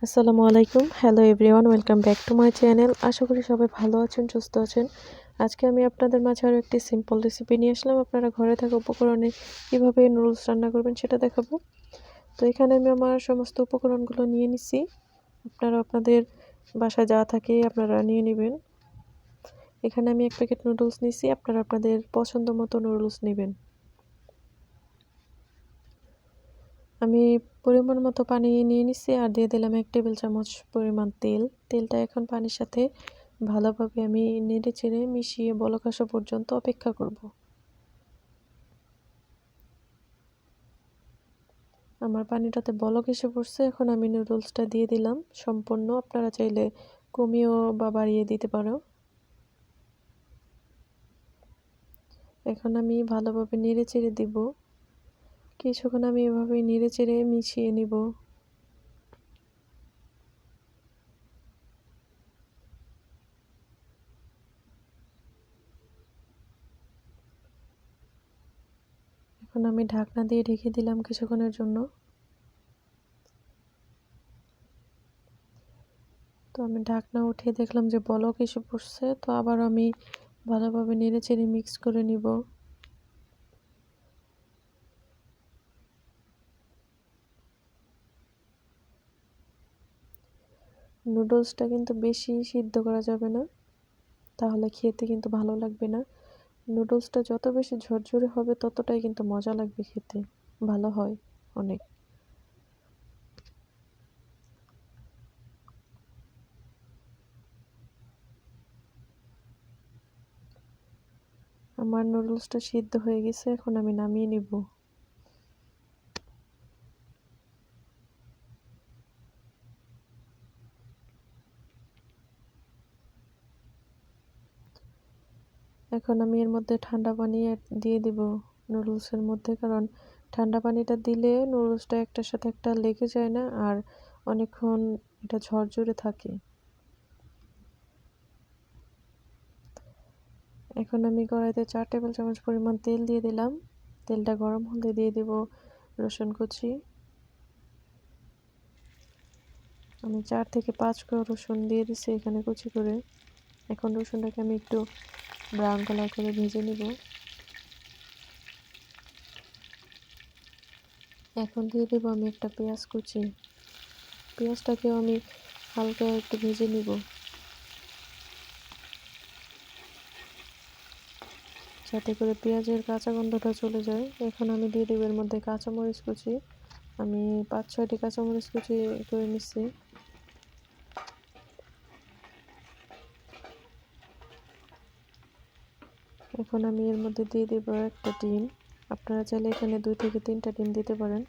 আসসালামু আলাইকুম। Hello everyone, welcome back to my channel. আশা করি সবাই ভালো আছেন, সুস্থ আছেন। আজকে আমি আপনাদের মাঝে আরও একটি সিম্পল রেসিপি নিয়ে আসলাম। আপনারা ঘরে থাকা উপকরণে কীভাবে নুডলস রান্না করবেন সেটা দেখাবো। তো এখানে আমি আমার সমস্ত উপকরণগুলো নিয়ে নিছি। আপনারা আপনাদের বাসায় যা থাকে আপনারা নিয়ে নেবেন। এখানে আমি 1 প্যাকেট নুডলস নিছি। আপনারা আপনাদের পছন্দ মতো নুডলস নেবেন। আমি পরিমাণ মতো পানি নিয়ে নিচ্ছি আর দিয়ে দিলাম 1 টেবিল চামচ পরিমাণ তেল। তেলটা এখন পানির সাথে ভালোভাবে আমি নেড়েচেড়ে মিশিয়ে বলক আসা পর্যন্ত অপেক্ষা করব। আমার পানিটাতে বলক এসে পড়ছে। এখন আমি নুডলসটা দিয়ে দিলাম সম্পূর্ণ। আপনারা চাইলে কমিয়েও বা বাড়িয়ে দিতে পারো। এখন আমি ভালোভাবে নেড়েচেড়ে দিব। কিছুক্ষণ আমি এভাবেই নেড়েচেড়ে মিশিয়ে নিব। এখন আমি ঢাকনা দিয়ে ঢেকে দিলাম কিছুক্ষণের জন্য। তো আমি ঢাকনা উঠিয়ে দেখলাম যে বলক এসে পড়ছে। তো আবার আমি ভালোভাবে নেড়েচেড়ে মিক্স করে নিব। নুডলসটা কিন্তু বেশি সিদ্ধ করা যাবে না, তাহলে খেতে কিন্তু ভালো লাগবে না। নুডলসটা যত বেশি ঝরঝরে হবে ততটাই কিন্তু মজা লাগবে খেতে, ভালো হয় অনেক। আমার নুডলসটা সিদ্ধ হয়ে গেছে, এখন আমি নামিয়ে নিব। এখন আমি এর মধ্যে ঠান্ডা পানি দিয়ে দিব নুডলসের মধ্যে, কারণ ঠান্ডা পানিটা দিলে নুডলসটা একটার সাথে একটা লেগে যায় না আর অনেকক্ষণ এটা ঝরঝরে থাকে। এখন আমি কড়াইতে 4 টেবিল চামচ পরিমাণ তেল দিয়ে দিলাম। তেলটা গরম হলে দিয়ে দেব রসুন কুচি। আমি 4 থেকে 5 কোয়া রসুন দিয়ে দিচ্ছি এখানে কুচি করে। এখন রসুনটাকে আমি একটু ব্রাউন কালার করে ভেজে নিব। এখন দিয়ে দেব আমি একটা পেঁয়াজ কুচি। পেঁয়াজটাকেও আমি হালকা একটু ভেজে নিব, যাতে করে পেঁয়াজের কাঁচা গন্ধটা চলে যায়। এখন আমি দিয়ে দেব এর মধ্যে কাঁচামরিচ কুচি। আমি 5-6টি কাঁচামরিচ কুচি করে নিচ্ছি। এখন আমি এর মধ্যে দিয়ে দেব একটা ডিম। আপনারা চাইলে এখানে 2 থেকে 3টা ডিম দিতে পারেন।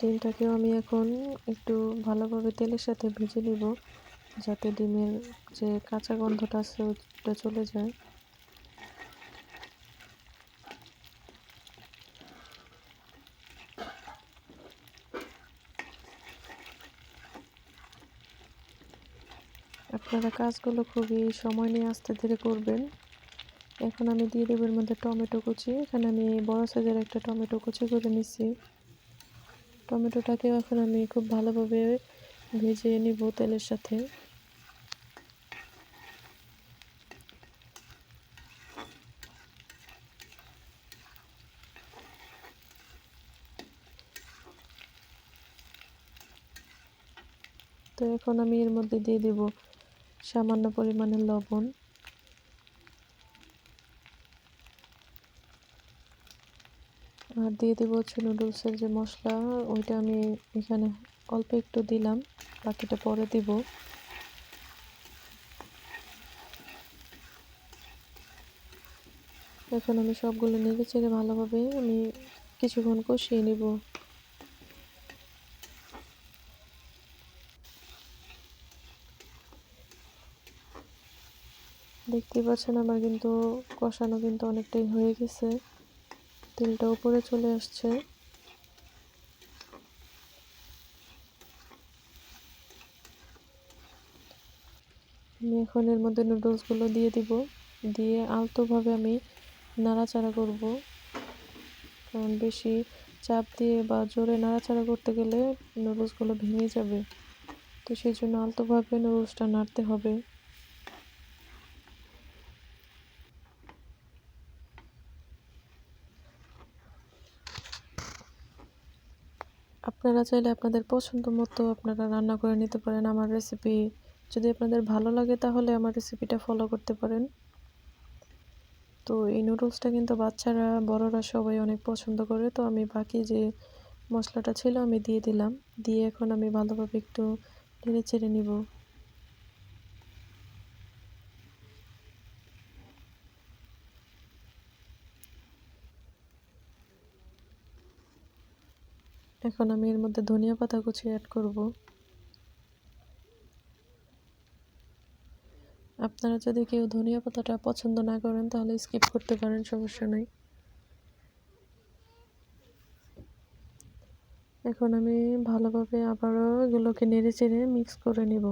ডিমটাকেও আমি এখন একটু ভালোভাবে তেলের সাথে ভেজে নিব, যাতে ডিমের যে কাঁচা গন্ধটা আছে ওটা চলে যায়। আপনারা কাজগুলো খুবই সময় নিয়ে আস্তে ধীরে করবেন। এখন আমি দিয়ে দেব এর মধ্যে টমেটো কুচি। এখানে আমি বড় সাইজের একটা টমেটো কুচি করে নিচ্ছি। টমেটোটাকে এখন আমি খুব ভালোভাবে ভেজে নিব তেলের সাথে। তো এখন আমি এর মধ্যে দিয়ে দেব সামান্য পরিমাণের লবণ। আর দিয়ে দেব হচ্ছে নুডলসের যে মশলা, ওইটা আমি এখানে অল্প একটু দিলাম, বাকিটা পরে দিব। এখন আমি সবগুলো নেড়ে চেড়ে ভালোভাবে আমি কিছুক্ষণ কষিয়ে নিব। দেখতেই পাচ্ছেন আমার কিন্তু কষানো কিন্তু অনেকটাই হয়ে গেছে, তেলটা উপরে চলে আসছে। আমি এখন এর মধ্যে নুডলসগুলো দিয়ে দিব, দিয়ে আলতোভাবে আমি নাড়াচাড়া করব, কারণ বেশি চাপ দিয়ে বা জোরে নাড়াচাড়া করতে গেলে নুডলসগুলো ভেঙে যাবে। তো সেই জন্য আলতোভাবে নুডলসটা নাড়তে হবে। আপনারা চাইলে আপনাদের পছন্দ মতো আপনারা রান্না করে নিতে পারেন। আমার রেসিপি যদি আপনাদের ভালো লাগে তাহলে আমার রেসিপিটা ফলো করতে পারেন। তো এই নুডলসটা কিন্তু বাচ্চারা বড়রা সবাই অনেক পছন্দ করে। তো আমি বাকি যে মশলাটা ছিল আমি দিয়ে দিলাম। দিয়ে এখন আমি ভালোভাবে একটু নেড়ে চেড়ে নিব। এখন আমি এর মধ্যে ধনিয়া পাতা কুচি অ্যাড করব। আপনারা যদি কেউ ধনিয়া পাতাটা পছন্দ না করেন তাহলে স্কিপ করতে পারেন, সমস্যা নেই। এখন আমি ভালোভাবে আবারও এগুলোকে নেড়ে চেড়ে মিক্স করে নিব।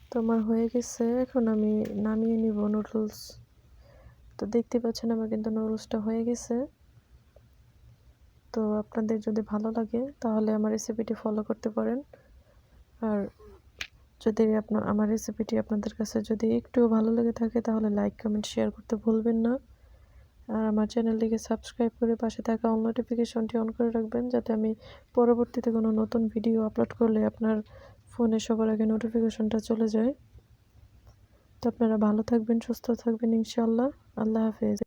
তো আমার হয়ে গেছে, এখন আমি নামিয়ে নিব নুডলস। তো দেখতে পাচ্ছেন আমার কিন্তু নুডলসটা হয়ে গেছে। তো আপনাদের যদি ভালো লাগে তাহলে আমার রেসিপিটি ফলো করতে পারেন। আর যদি আমার রেসিপিটি আপনাদের কাছে যদি একটুও ভালো লেগে থাকে তাহলে লাইক কমেন্ট শেয়ার করতে ভুলবেন না। আর আমার চ্যানেলটিকে সাবস্ক্রাইব করে পাশে থাকা অল নোটিফিকেশনটি অন করে রাখবেন, যাতে আমি পরবর্তীতে কোনো নতুন ভিডিও আপলোড করলে আপনার ফোনে সবার আগে নোটিফিকেশনটা চলে যায়। তো আপনারা ভালো থাকবেন, সুস্থ থাকবেন ইনশাআল্লাহ। আল্লাহ হাফেজ।